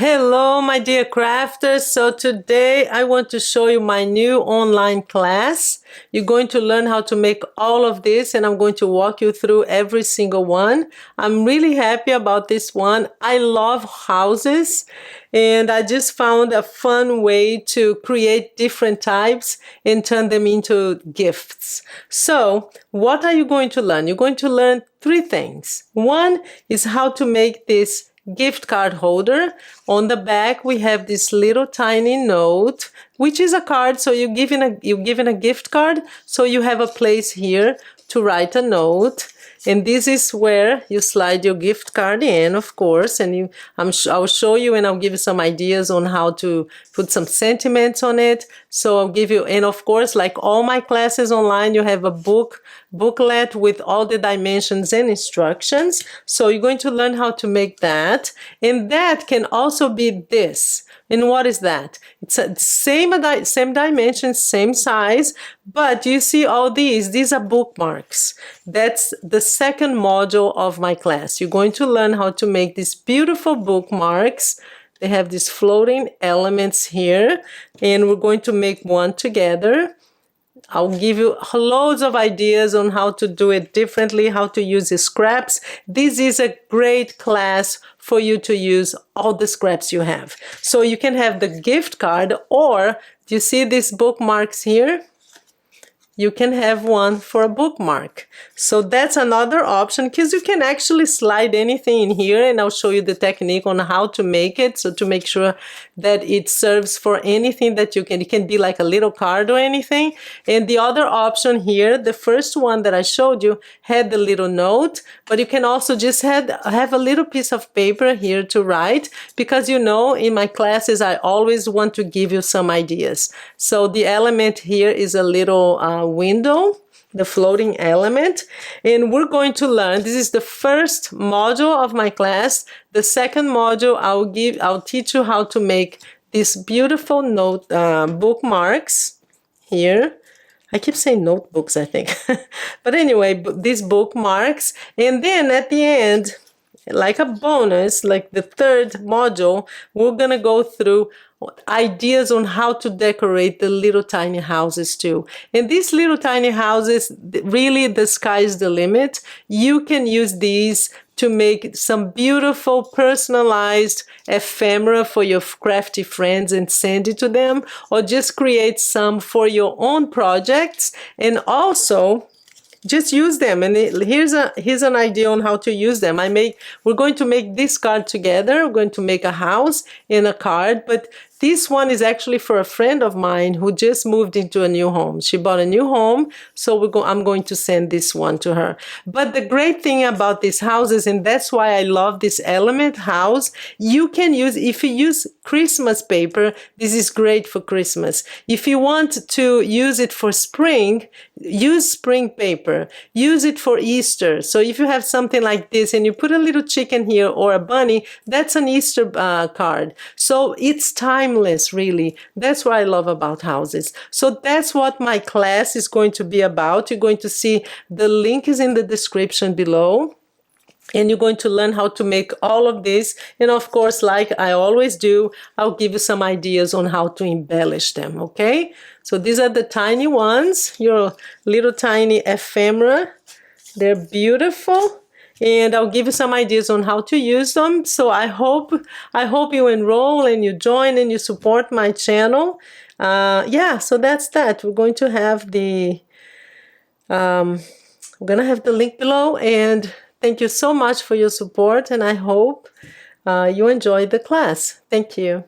Hello, my dear crafters. So today I want to show you my new online class. You're going to learn how to make all of this, and I'm going to walk you through every single one. I'm really happy about this one. I love houses, and I just found a fun way to create different types and turn them into gifts. So what are you going to learn? You're going to learn three things. One is how to make this gift card holder. On the back we have this little tiny note, which is a card. So you're given a gift card, so you have a place here to write a note. And this is where you slide your gift card in, of course, and I'll show you, and I'll give you some ideas on how to put some sentiments on it. So I'll give you, and of course, like all my classes online, you have a booklet with all the dimensions and instructions. So you're going to learn how to make that. And that can also be this. And what is that? It's a same dimensions, same size, but you see all these are bookmarks. That's the second module of my class. You're going to learn how to make these beautiful bookmarks. They have these floating elements here, and we're going to make one together. I'll give you loads of ideas on how to do it differently, how to use the scraps. This is a great class for you to use all the scraps you have. So you can have the gift card, or do you see these bookmarks here? You can have one for a bookmark. So that's another option, because you can actually slide anything in here, and I'll show you the technique on how to make it, so to make sure that it serves for anything that you can. It can be like a little card or anything. And the other option here, the first one that I showed you, had the little note, but you can also just have a little piece of paper here to write, because you know, in my classes I always want to give you some ideas. So the element here is a little window, the floating element, and we're going to learn. This is the first module of my class. The second module, I'll teach you how to make these beautiful bookmarks here. I keep saying notebooks, I think. But anyway, these bookmarks. And then at the end, like a bonus, like the third module, we're gonna go through ideas on how to decorate the little tiny houses too. And these little tiny houses, really the sky's the limit. You can use these to make some beautiful personalized ephemera for your crafty friends and send it to them, or just create some for your own projects, and also just use them. And here's an idea on how to use them. We're going to make this card together. We're going to make a house and a card, but this one is actually for a friend of mine who just moved into a new home. She bought a new home, so I'm going to send this one to her. But the great thing about these houses, and that's why I love this element house, you can use, if you use Christmas paper, this is great for Christmas. If you want to use it for spring, use spring paper. Use it for Easter. So if you have something like this and you put a little chicken here or a bunny, that's an Easter card. So it's timeless, really. That's what I love about houses. So that's what my class is going to be about. You're going to see the link is in the description below. And you're going to learn how to make all of this. And of course, like I always do, I'll give you some ideas on how to embellish them, okay? So these are the tiny ones, your little tiny ephemera. They're beautiful. And I'll give you some ideas on how to use them. So I hope you enroll and you join and you support my channel. Yeah, so that's that. We're going to have the link below, and thank you so much for your support, and I hope you enjoyed the class. Thank you.